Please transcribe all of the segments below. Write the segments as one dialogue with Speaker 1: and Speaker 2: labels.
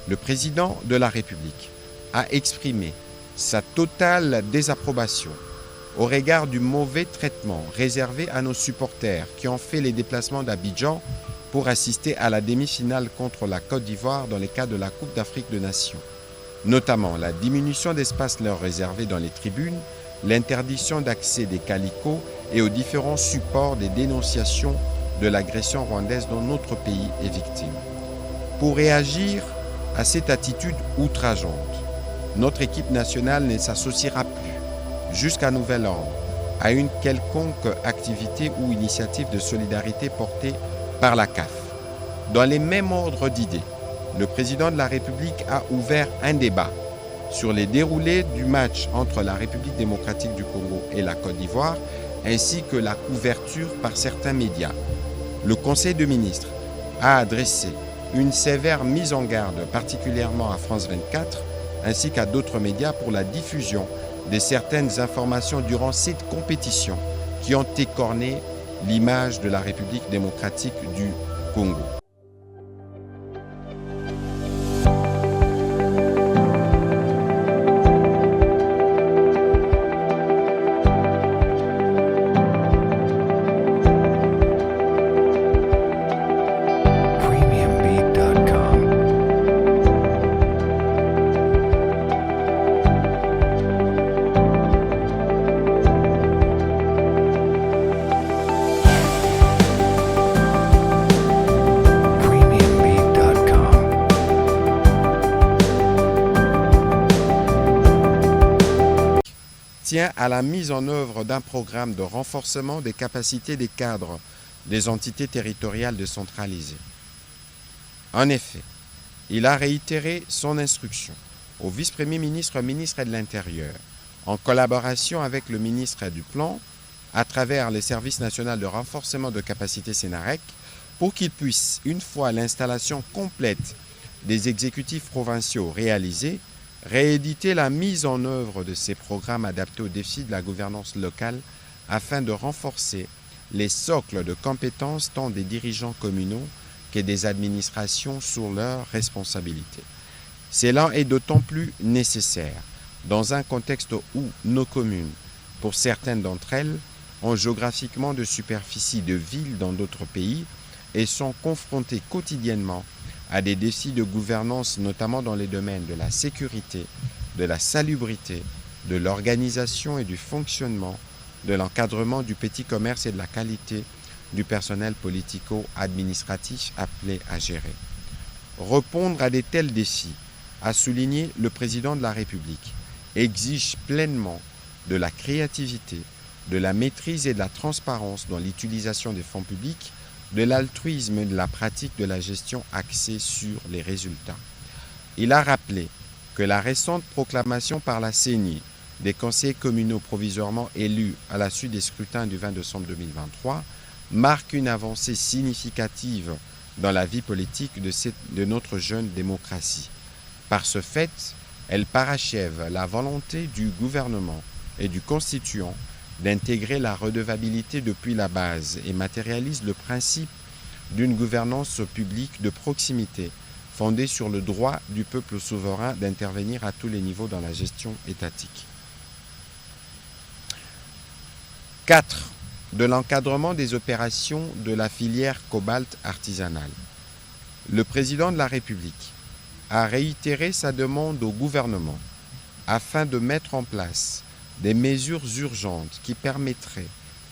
Speaker 1: Le président de la République a exprimé sa totale désapprobation au regard du mauvais traitement réservé à nos supporters qui ont fait les déplacements d'Abidjan pour assister à la demi-finale contre la Côte d'Ivoire dans le cadre de la Coupe d'Afrique des Nations. Notamment la diminution d'espace leur réservé dans les tribunes, l'interdiction d'accès des calicots et aux différents supports des dénonciations de l'agression rwandaise dont notre pays est victime. Pour réagir à cette attitude outrageante, notre équipe nationale ne s'associera plus, jusqu'à nouvel ordre, à une quelconque activité ou initiative de solidarité portée par la CAF. Dans les mêmes ordres d'idées, le président de la République a ouvert un débat sur les déroulés du match entre la République démocratique du Congo et la Côte d'Ivoire, ainsi que la couverture par certains médias. Le Conseil de ministres a adressé une sévère mise en garde, particulièrement à France 24, ainsi qu'à d'autres médias pour la diffusion de certaines informations durant cette compétition qui ont écorné l'image de la République démocratique du Congo. Tient à la mise en œuvre d'un programme de renforcement des capacités des cadres des entités territoriales décentralisées. En effet, il a réitéré son instruction au vice-premier ministre, ministre de l'Intérieur, en collaboration avec le ministre du Plan, à travers le Service national de renforcement de capacités Sénarec, pour qu'il puisse, une fois l'installation complète des exécutifs provinciaux réalisée, rééditer la mise en œuvre de ces programmes adaptés aux défis de la gouvernance locale afin de renforcer les socles de compétences tant des dirigeants communaux que des administrations sur leurs responsabilités. Cela est d'autant plus nécessaire dans un contexte où nos communes, pour certaines d'entre elles, ont géographiquement de superficie de villes dans d'autres pays et sont confrontées quotidiennement à des défis de gouvernance, notamment dans les domaines de la sécurité, de la salubrité, de l'organisation et du fonctionnement, de l'encadrement du petit commerce et de la qualité du personnel politico-administratif appelé à gérer. Répondre à de tels défis, a souligné le président de la République, exige pleinement de la créativité, de la maîtrise et de la transparence dans l'utilisation des fonds publics, de l'altruisme et de la pratique de la gestion axée sur les résultats. Il a rappelé que la récente proclamation par la CENI des conseillers communaux provisoirement élus à la suite des scrutins du 20 décembre 2023 marque une avancée significative dans la vie politique de notre jeune démocratie. Par ce fait, elle parachève la volonté du gouvernement et du constituant d'intégrer la redevabilité depuis la base et matérialise le principe d'une gouvernance publique de proximité fondée sur le droit du peuple souverain d'intervenir à tous les niveaux dans la gestion étatique. 4. De l'encadrement des opérations de la filière cobalt artisanale. Le président de la République a réitéré sa demande au gouvernement afin de mettre en place des mesures urgentes qui permettraient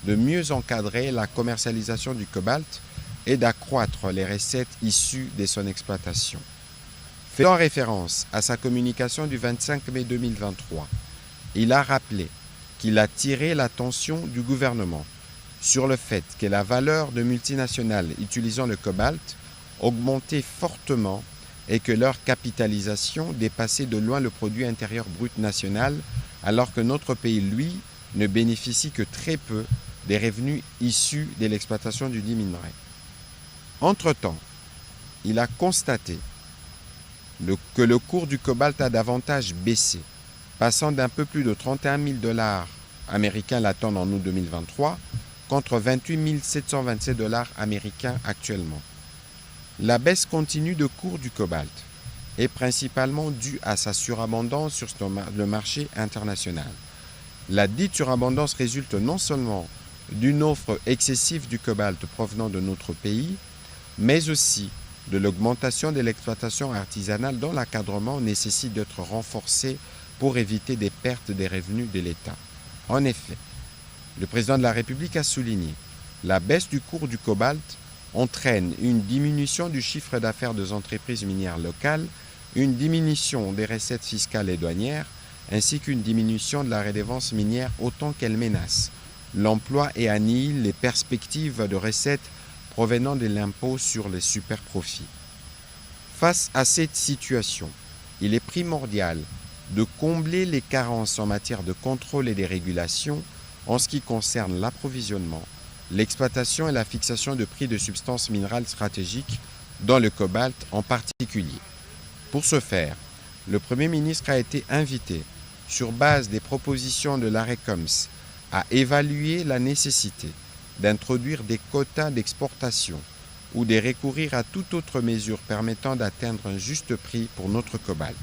Speaker 1: de mieux encadrer la commercialisation du cobalt et d'accroître les recettes issues de son exploitation. Faisant référence à sa communication du 25 mai 2023, il a rappelé qu'il a tiré l'attention du gouvernement sur le fait que la valeur de multinationales utilisant le cobalt augmentait fortement et que leur capitalisation dépassait de loin le produit intérieur brut national, alors que notre pays, lui, ne bénéficie que très peu des revenus issus de l'exploitation du dit minerai. Entre-temps, il a constaté que le cours du cobalt a davantage baissé, passant d'un peu plus de 31 000 $ américains la tonne en août 2023 contre 28 727 $ américains actuellement. La baisse continue de cours du cobalt est principalement due à sa surabondance sur le marché international. La dite surabondance résulte non seulement d'une offre excessive du cobalt provenant de notre pays, mais aussi de l'augmentation de l'exploitation artisanale dont l'encadrement nécessite d'être renforcé pour éviter des pertes des revenus de l'État. En effet, le président de la République a souligné la baisse du cours du cobalt entraîne une diminution du chiffre d'affaires des entreprises minières locales, une diminution des recettes fiscales et douanières, ainsi qu'une diminution de la redevance minière autant qu'elle menace l'emploi et annihile les perspectives de recettes provenant de l'impôt sur les superprofits. Face à cette situation, il est primordial de combler les carences en matière de contrôle et de régulation en ce qui concerne l'approvisionnement, l'exploitation et la fixation de prix de substances minérales stratégiques, dont le cobalt en particulier. Pour ce faire, le Premier ministre a été invité, sur base des propositions de l'ARECOMS, à évaluer la nécessité d'introduire des quotas d'exportation ou de recourir à toute autre mesure permettant d'atteindre un juste prix pour notre cobalt.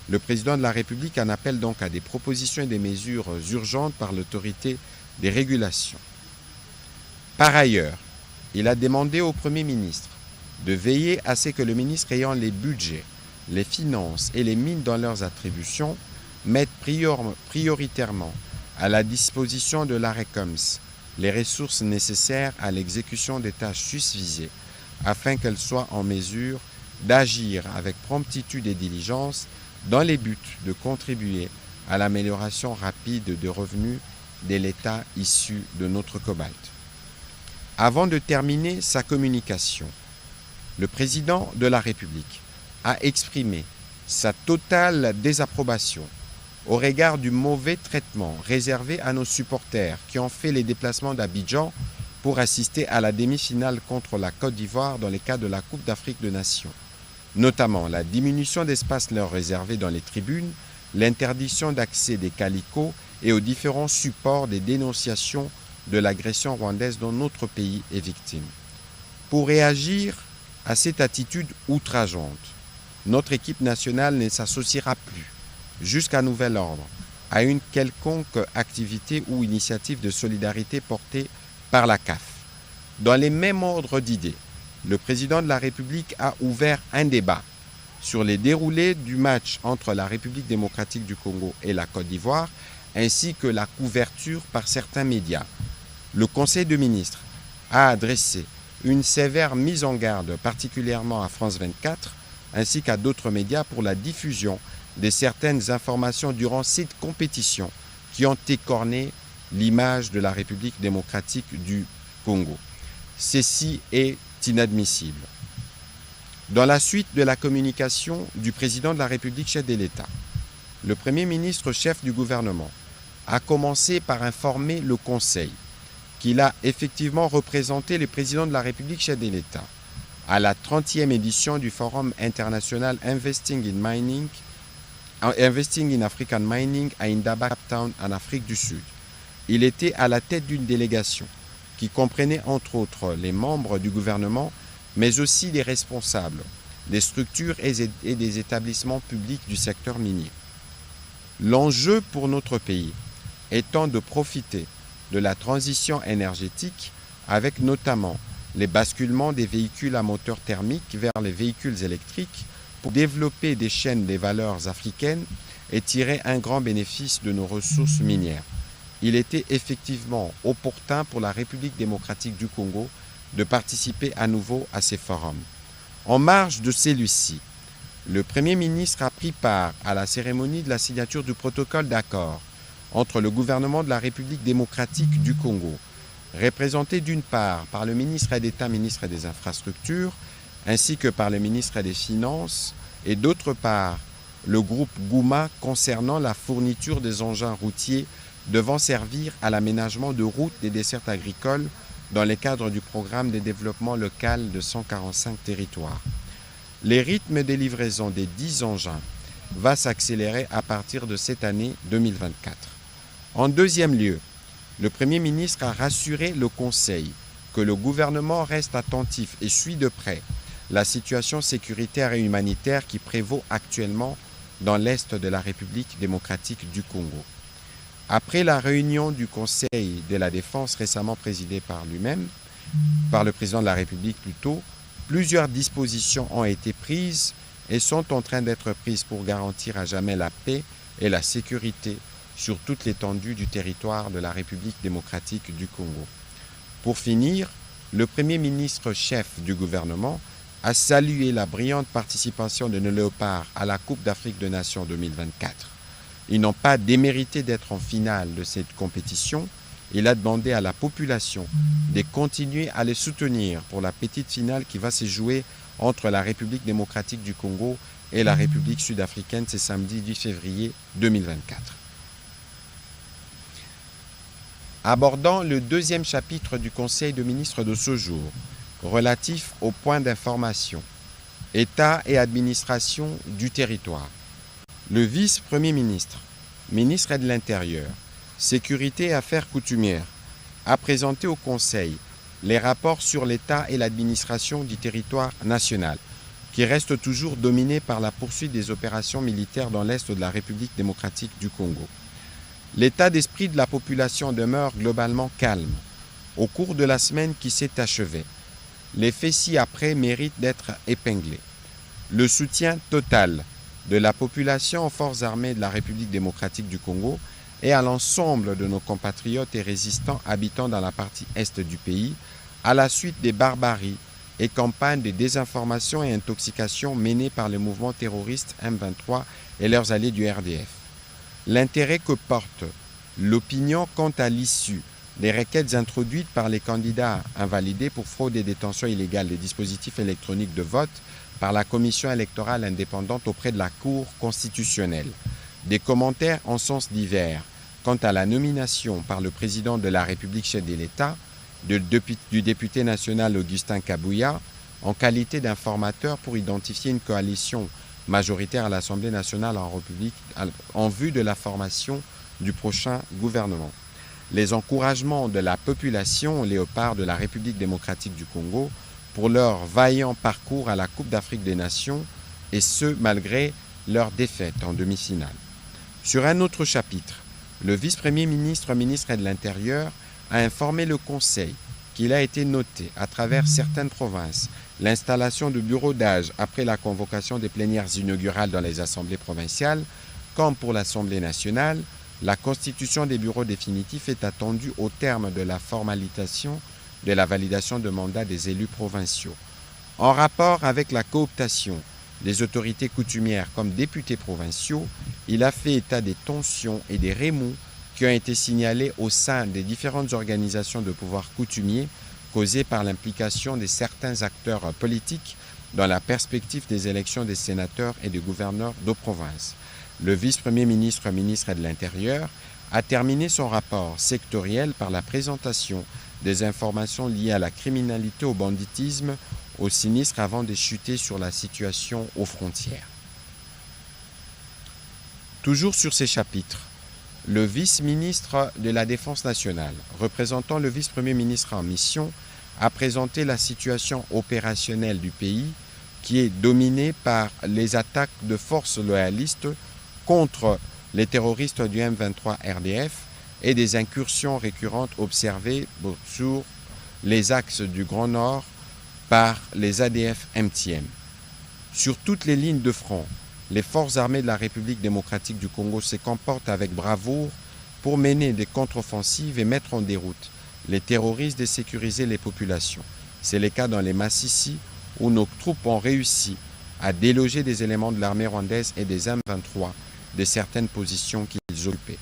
Speaker 1: Le président de la République en appelle donc à des propositions et des mesures urgentes par l'autorité des régulations. Par ailleurs, il a demandé au Premier ministre de veiller à ce que le ministre ayant les budgets, les finances et les mines dans leurs attributions mette prioritairement à la disposition de l'ARECOMS les ressources nécessaires à l'exécution des tâches susvisées afin qu'elles soient en mesure d'agir avec promptitude et diligence dans les buts de contribuer à l'amélioration rapide des revenus de l'État issus de notre cobalt. Avant de terminer sa communication, le président de la République a exprimé sa totale désapprobation au regard du mauvais traitement réservé à nos supporters qui ont fait les déplacements d'Abidjan pour assister à la demi-finale contre la Côte d'Ivoire dans le cadre de la Coupe d'Afrique des Nations, notamment la diminution d'espace leur réservé dans les tribunes, l'interdiction d'accès des calicots et aux différents supports des dénonciations de l'agression rwandaise dont notre pays est victime. Pour réagir à cette attitude outrageante, notre équipe nationale ne s'associera plus, jusqu'à nouvel ordre, à une quelconque activité ou initiative de solidarité portée par la CAF. Dans les mêmes ordres d'idées, le président de la République a ouvert un débat sur les déroulés du match entre la République démocratique du Congo et la Côte d'Ivoire, ainsi que la couverture par certains médias. Le Conseil de ministres a adressé une sévère mise en garde, particulièrement à France 24, ainsi qu'à d'autres médias pour la diffusion de certaines informations durant cette compétition qui ont écorné l'image de la République démocratique du Congo. Ceci est inadmissible. Dans la suite de la communication du président de la République chef de l'État, le Premier ministre chef du gouvernement a commencé par informer le Conseil qu'il a effectivement représenté le président de la République chef de l'État à la 30e édition du Forum international Investing in African Mining à Indaba, Cape Town, en Afrique du Sud. Il était à la tête d'une délégation qui comprenait entre autres les membres du gouvernement, mais aussi des responsables des structures et des établissements publics du secteur minier. L'enjeu pour notre pays étant de profiter de la transition énergétique avec notamment les basculements des véhicules à moteur thermique vers les véhicules électriques pour développer des chaînes des valeurs africaines et tirer un grand bénéfice de nos ressources minières. Il était effectivement opportun pour la République démocratique du Congo de participer à nouveau à ces forums. En marge de celui-ci, le Premier ministre a pris part à la cérémonie de la signature du protocole d'accord entre le gouvernement de la République démocratique du Congo, représenté d'une part par le ministre d'État, ministre des Infrastructures, ainsi que par le ministre des Finances, et d'autre part le groupe Gouma concernant la fourniture des engins routiers devant servir à l'aménagement de routes des dessertes agricoles dans le cadre du programme de développement local de 145 territoires. Les rythmes de livraison des 10 engins va s'accélérer à partir de cette année 2024. En deuxième lieu, le Premier ministre a rassuré le Conseil que le gouvernement reste attentif et suit de près la situation sécuritaire et humanitaire qui prévaut actuellement dans l'est de la République démocratique du Congo. Après la réunion du Conseil de la Défense récemment présidée par lui-même, par le président de la République plutôt, plusieurs dispositions ont été prises et sont en train d'être prises pour garantir à jamais la paix et la sécurité sur toute l'étendue du territoire de la République démocratique du Congo. Pour finir, le Premier ministre chef du gouvernement a salué la brillante participation de nos léopards à la Coupe d'Afrique des Nations 2024. Ils n'ont pas démérité d'être en finale de cette compétition. Il a demandé à la population de continuer à les soutenir pour la petite finale qui va se jouer entre la République démocratique du Congo et la République sud-africaine ce samedi 10 février 2024. Abordant le deuxième chapitre du Conseil des ministres de ce jour, relatif aux points d'information, État et administration du territoire. Le vice-premier ministre, ministre de l'Intérieur, Sécurité et Affaires coutumières, a présenté au Conseil les rapports sur l'État et l'administration du territoire national, qui reste toujours dominé par la poursuite des opérations militaires dans l'est de la République démocratique du Congo. L'état d'esprit de la population demeure globalement calme au cours de la semaine qui s'est achevée. Les faits ci-après méritent d'être épinglés. Le soutien total de la population aux forces armées de la République démocratique du Congo et à l'ensemble de nos compatriotes et résistants habitant dans la partie est du pays, à la suite des barbaries et campagnes de désinformation et intoxication menées par le mouvement terroriste M23 et leurs alliés du RDF. L'intérêt que porte l'opinion quant à l'issue des requêtes introduites par les candidats invalidés pour fraude et détention illégale des dispositifs électroniques de vote par la Commission électorale indépendante auprès de la Cour constitutionnelle. Des commentaires en sens divers quant à la nomination par le président de la République chef de l'État du député national Augustin Kabouya en qualité d'informateur pour identifier une coalition majoritaire à l'Assemblée nationale en vue de la formation du prochain gouvernement. Les encouragements de la population aux léopards de la République démocratique du Congo pour leur vaillant parcours à la Coupe d'Afrique des Nations, et ce malgré leur défaite en demi-finale. Sur un autre chapitre, le vice-premier ministre, ministre de l'Intérieur, a informé le Conseil qu'il a été noté à travers certaines provinces l'installation de bureaux d'âge après la convocation des plénières inaugurales dans les assemblées provinciales, comme pour l'Assemblée nationale. La constitution des bureaux définitifs est attendue au terme de la formalisation de la validation de mandat des élus provinciaux. En rapport avec la cooptation des autorités coutumières comme députés provinciaux, il a fait état des tensions et des remous qui ont été signalés au sein des différentes organisations de pouvoir coutumier causées par l'implication de certains acteurs politiques dans la perspective des élections des sénateurs et des gouverneurs de province. Le vice-premier ministre, ministre de l'Intérieur, a terminé son rapport sectoriel par la présentation des informations liées à la criminalité, au banditisme, au sinistre avant de chuter sur la situation aux frontières. Toujours sur ces chapitres, le vice-ministre de la Défense nationale, représentant le vice-premier ministre en mission, a présenté la situation opérationnelle du pays qui est dominée par les attaques de forces loyalistes contre les terroristes du M23 RDF et des incursions récurrentes observées sur les axes du Grand Nord par les ADF MTM. Sur toutes les lignes de front, les forces armées de la République démocratique du Congo se comportent avec bravoure pour mener des contre-offensives et mettre en déroute les terroristes et sécuriser les populations. C'est le cas dans les Massissi où nos troupes ont réussi à déloger des éléments de l'armée rwandaise et des M23 de certaines positions qu'ils occupaient.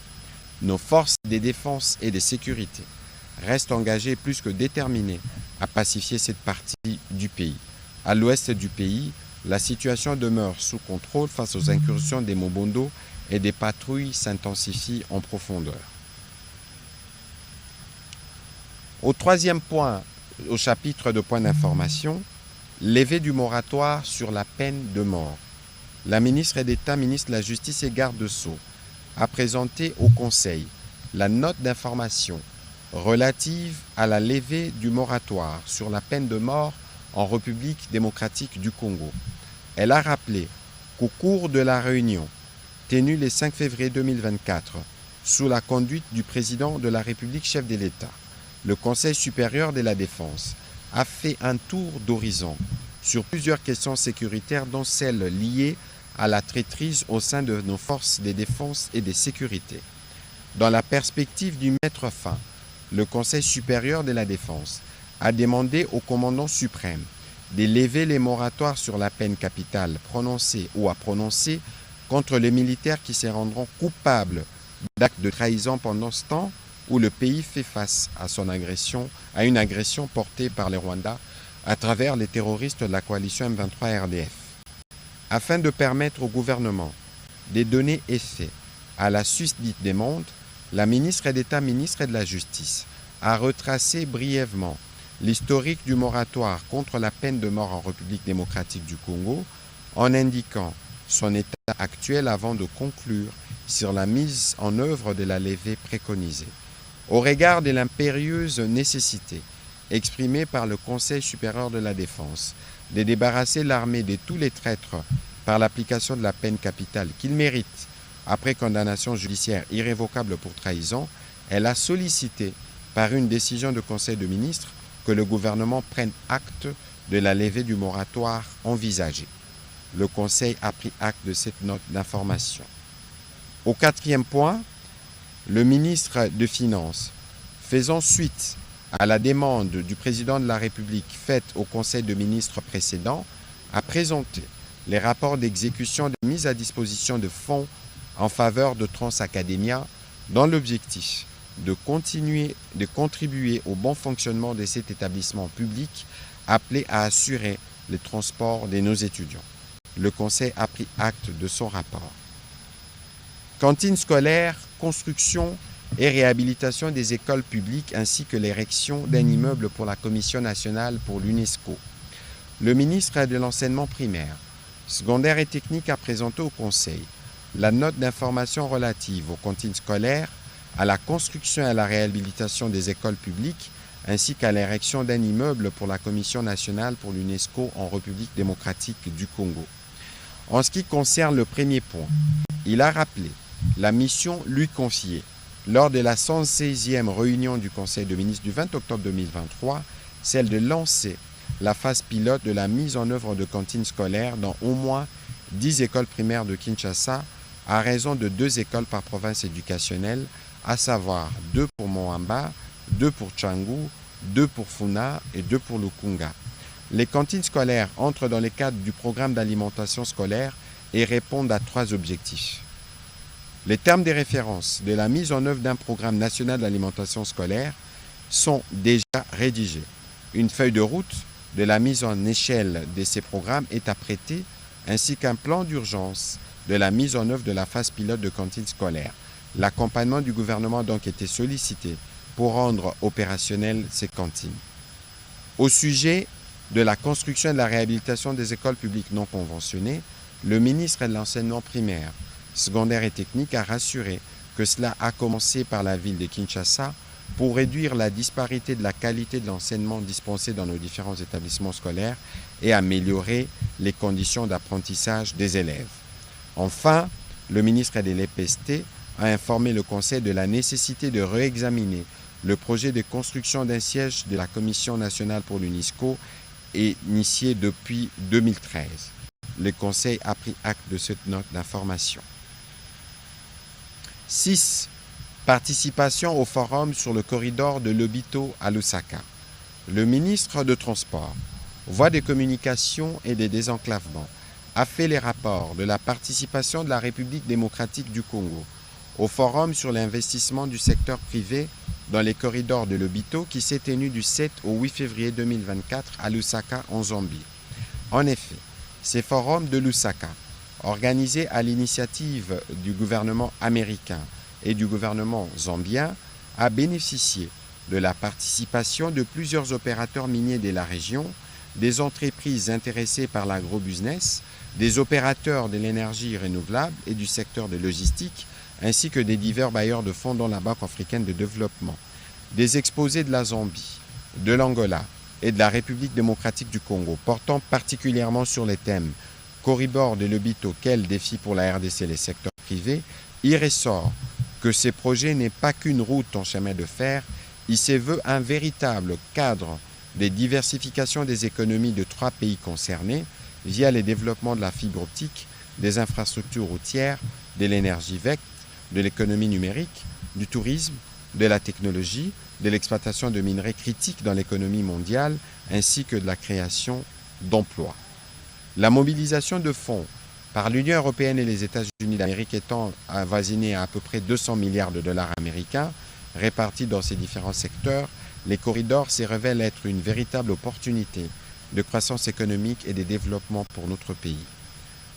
Speaker 1: Nos forces de défense et de sécurité restent engagées plus que déterminées à pacifier cette partie du pays. À l'ouest du pays, la situation demeure sous contrôle face aux incursions des Mobondo et des patrouilles s'intensifient en profondeur. Au troisième point, au chapitre de points d'information, levée du moratoire sur la peine de mort. La ministre d'État, ministre de la Justice et garde de Sceaux a présenté au Conseil la note d'information relative à la levée du moratoire sur la peine de mort en République démocratique du Congo. Elle a rappelé qu'au cours de la réunion tenue le 5 février 2024, sous la conduite du président de la République chef de l'État, le Conseil supérieur de la défense a fait un tour d'horizon sur plusieurs questions sécuritaires, dont celles liées à la traîtrise au sein de nos forces de défense et de sécurité. Dans la perspective d'y mettre fin, le Conseil supérieur de la défense a demandé au commandant suprême de lever les moratoires sur la peine capitale prononcée ou à prononcer contre les militaires qui se rendront coupables d'actes de trahison pendant ce temps où le pays fait face à une agression portée par les Rwandais à travers les terroristes de la coalition M23 RDF. Afin de permettre au gouvernement de donner effet à la susdite demande, la ministre d'État, ministre de la Justice, a retracé brièvement l'historique du moratoire contre la peine de mort en République démocratique du Congo en indiquant son état actuel avant de conclure sur la mise en œuvre de la levée préconisée. Au regard de l'impérieuse nécessité exprimée par le Conseil supérieur de la défense de débarrasser l'armée de tous les traîtres par l'application de la peine capitale qu'ils méritent après condamnation judiciaire irrévocable pour trahison, elle a sollicité par une décision du Conseil de ministres que le gouvernement prenne acte de la levée du moratoire envisagée. Le Conseil a pris acte de cette note d'information. Au quatrième point, le ministre des Finances, faisant suite à la demande du président de la République faite au Conseil de ministres précédent, a présenté les rapports d'exécution de mise à disposition de fonds en faveur de Transacademia dans l'objectif de contribuer au bon fonctionnement de cet établissement public appelé à assurer le transport de nos étudiants. Le Conseil a pris acte de son rapport. Cantines scolaires, construction et réhabilitation des écoles publiques ainsi que l'érection d'un immeuble pour la Commission nationale pour l'UNESCO. Le ministre de l'enseignement primaire, secondaire et technique a présenté au Conseil la note d'information relative aux cantines scolaires, à la construction et à la réhabilitation des écoles publiques ainsi qu'à l'érection d'un immeuble pour la Commission nationale pour l'UNESCO en République démocratique du Congo. En ce qui concerne le premier point, il a rappelé la mission lui confiée lors de la 116e réunion du Conseil de ministres du 20 octobre 2023, celle de lancer la phase pilote de la mise en œuvre de cantines scolaires dans au moins 10 écoles primaires de Kinshasa, à raison de 2 écoles par province éducationnelle, à savoir 2 pour Moamba, 2 pour Tchangou, 2 pour Funa et 2 pour Lukunga. Les cantines scolaires entrent dans le cadre du programme d'alimentation scolaire et répondent à 3 objectifs. Les termes de référence de la mise en œuvre d'un programme national d'alimentation scolaire sont déjà rédigés. Une feuille de route de la mise en échelle de ces programmes est à prêter, ainsi qu'un plan d'urgence de la mise en œuvre de la phase pilote de cantines scolaires. L'accompagnement du gouvernement a donc été sollicité pour rendre opérationnelles ces cantines. Au sujet de la construction et de la réhabilitation des écoles publiques non conventionnées, le ministre de l'enseignement primaire, secondaire et technique a rassuré que cela a commencé par la ville de Kinshasa pour réduire la disparité de la qualité de l'enseignement dispensé dans nos différents établissements scolaires et améliorer les conditions d'apprentissage des élèves. Enfin, le ministre de l'EPST a informé le Conseil de la nécessité de réexaminer le projet de construction d'un siège de la Commission nationale pour l'UNESCO initié depuis 2013. Le Conseil a pris acte de cette note d'information. 6. Participation au forum sur le corridor de Lobito à Lusaka. Le ministre de Transport, Voies de communication et des désenclavements a fait les rapports de la participation de la République démocratique du Congo au forum sur l'investissement du secteur privé dans les corridors de Lobito qui s'est tenu du 7 au 8 février 2024 à Lusaka en Zambie. En effet, ces forums de Lusaka, organisés à l'initiative du gouvernement américain et du gouvernement zambien, a bénéficié de la participation de plusieurs opérateurs miniers de la région, des entreprises intéressées par l'agrobusiness, des opérateurs de l'énergie renouvelable et du secteur de logistique, ainsi que des divers bailleurs de fonds dont la Banque africaine de développement. Des exposés de la Zambie, de l'Angola, et de la République démocratique du Congo, portant particulièrement sur les thèmes corridor de Lobito, quel défi pour la RDC et les secteurs privés, il ressort que ces projets n'est pas qu'une route en chemin de fer, il se veut un véritable cadre de diversification des économies de 3 pays concernés via les développements de la fibre optique, des infrastructures routières, de l'énergie verte, de l'économie numérique, du tourisme, de la technologie, de l'exploitation de minerais critiques dans l'économie mondiale, ainsi que de la création d'emplois. La mobilisation de fonds par l'Union européenne et les États-Unis d'Amérique étant avoisinée à peu près 200 milliards de dollars américains, répartis dans ces différents secteurs, les corridors se révèlent être une véritable opportunité de croissance économique et de développement pour notre pays.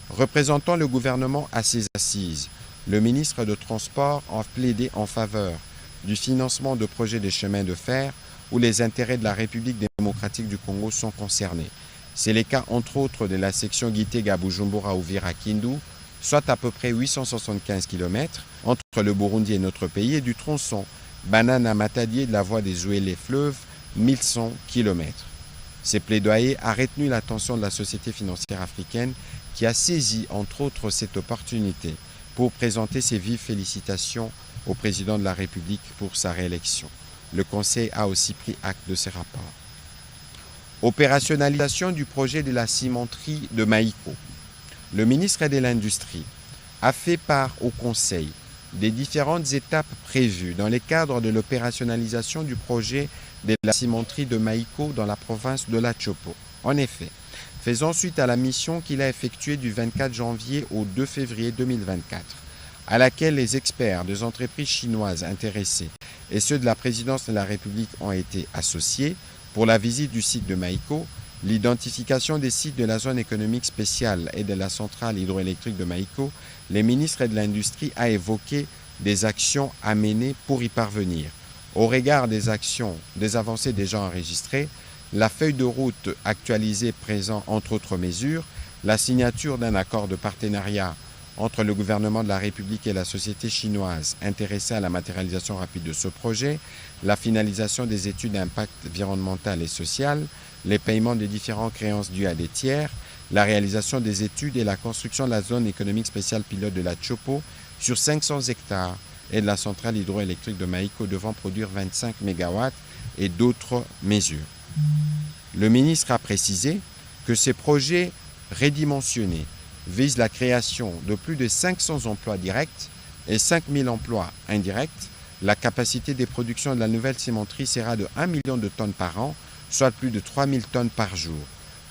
Speaker 1: Représentant le gouvernement à ses assises, le ministre de Transport a plaidé en faveur du financement de projets de chemin de fer où les intérêts de la République démocratique du Congo sont concernés. C'est le cas entre autres de la section Gitega-Bujumbura-Uvira-Kindu, soit à peu près 875 km entre le Burundi et notre pays, et du tronçon Banana-Matadié de la voie des Zouélé-Fleuve, 1100 km. Ces plaidoyers a retenu l'attention de la société financière africaine qui a saisi entre autres cette opportunité pour présenter ses vives félicitations au président de la République pour sa réélection. Le Conseil a aussi pris acte de ces rapports. Opérationnalisation du projet de la cimenterie de Maïko. Le ministre de l'Industrie a fait part au Conseil des différentes étapes prévues dans le cadre de l'opérationnalisation du projet de la cimenterie de Maïko dans la province de l'Atchopo. En effet, faisant suite à la mission qu'il a effectuée du 24 janvier au 2 février 2024, à laquelle les experts des entreprises chinoises intéressées et ceux de la présidence de la République ont été associés pour la visite du site de Maïko, l'identification des sites de la zone économique spéciale et de la centrale hydroélectrique de Maïko, les ministres de l'Industrie a évoqué des actions à mener pour y parvenir. Au regard des actions, des avancées déjà enregistrées, la feuille de route actualisée présente entre autres mesures, la signature d'un accord de partenariat entre le gouvernement de la République et la société chinoise intéressée à la matérialisation rapide de ce projet, la finalisation des études d'impact environnemental et social, les paiements des différentes créances dues à des tiers, la réalisation des études et la construction de la zone économique spéciale pilote de la Chopo sur 500 hectares et de la centrale hydroélectrique de Maïko devant produire 25 MW et d'autres mesures. Le ministre a précisé que ces projets redimensionnés visent la création de plus de 500 emplois directs et 5000 emplois indirects. La capacité de production de la nouvelle cimenterie sera de 1 million de tonnes par an, soit plus de 3000 tonnes par jour.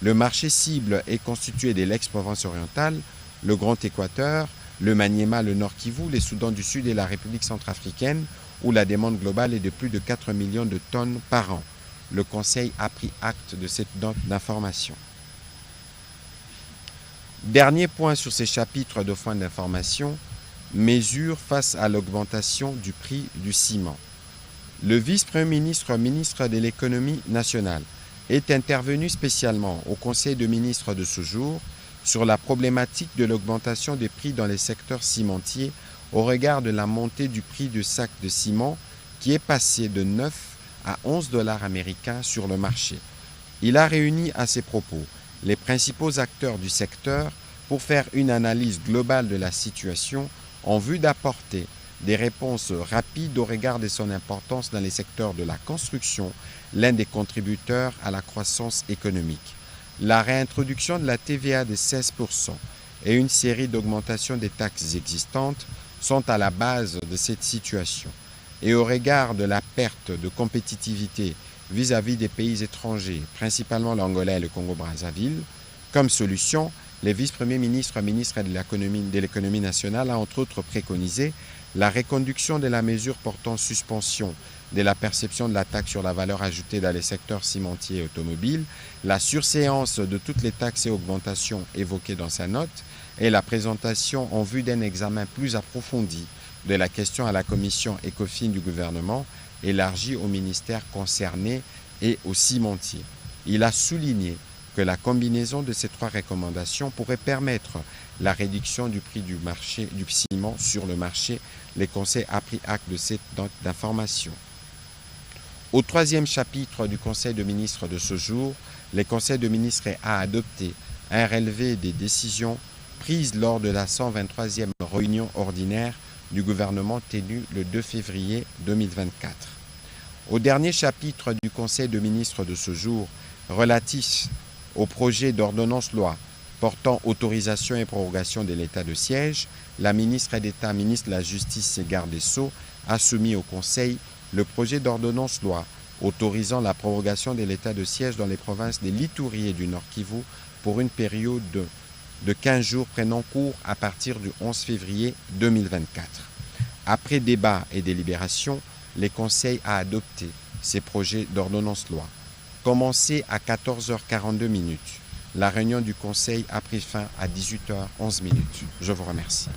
Speaker 1: Le marché cible est constitué de l'ex-Provence orientale, le Grand Équateur, le Maniema, le Nord Kivu, les Soudans du Sud et la République centrafricaine, où la demande globale est de plus de 4 millions de tonnes par an. Le Conseil a pris acte de cette note d'information. Dernier point sur ces chapitres de fin d'information, mesures face à l'augmentation du prix du ciment. Le vice-premier ministre, ministre de l'économie nationale, est intervenu spécialement au Conseil de ministres de ce jour sur la problématique de l'augmentation des prix dans les secteurs cimentiers au regard de la montée du prix du sac de ciment qui est passé de 9 à 11 $ américains sur le marché. Il a réuni à ses propos les principaux acteurs du secteur pour faire une analyse globale de la situation en vue d'apporter des réponses rapides au regard de son importance dans les secteurs de la construction, l'un des contributeurs à la croissance économique. La réintroduction de la TVA de 16% et une série d'augmentations des taxes existantes sont à la base de cette situation. Et au regard de la perte de compétitivité vis-à-vis des pays étrangers, principalement l'Angola et le Congo-Brazzaville, comme solution, le vice-premier ministre, ministre de l'économie nationale, a entre autres préconisé la reconduction de la mesure portant suspension de la perception de la taxe sur la valeur ajoutée dans les secteurs cimentiers et automobiles, la surséance de toutes les taxes et augmentations évoquées dans sa note et la présentation en vue d'un examen plus approfondi de la question à la commission ECOFIN du gouvernement élargie aux ministères concernés et aux cimentiers. Il a souligné que la combinaison de ces 3 recommandations pourrait permettre la réduction du prix du ciment sur le marché. Le Conseil a pris acte de cette note d'information. Au troisième chapitre du Conseil de ministres de ce jour, le Conseil de ministres a adopté un relevé des décisions prises lors de la 123e réunion ordinaire du gouvernement tenue le 2 février 2024. Au dernier chapitre du Conseil de ministres de ce jour, relatif au projet d'ordonnance-loi portant autorisation et prorogation de l'état de siège, la ministre d'État, ministre de la Justice et garde des Sceaux a soumis au Conseil le projet d'ordonnance-loi autorisant la prorogation de l'état de siège dans les provinces de l'Ituri et du Nord Kivu pour une période de 15 jours prenant cours à partir du 11 février 2024. Après débat et délibération, le Conseil a adopté ces projets d'ordonnance-loi. Commencé à 14h42, la réunion du Conseil a pris fin à 18h11. Je vous remercie.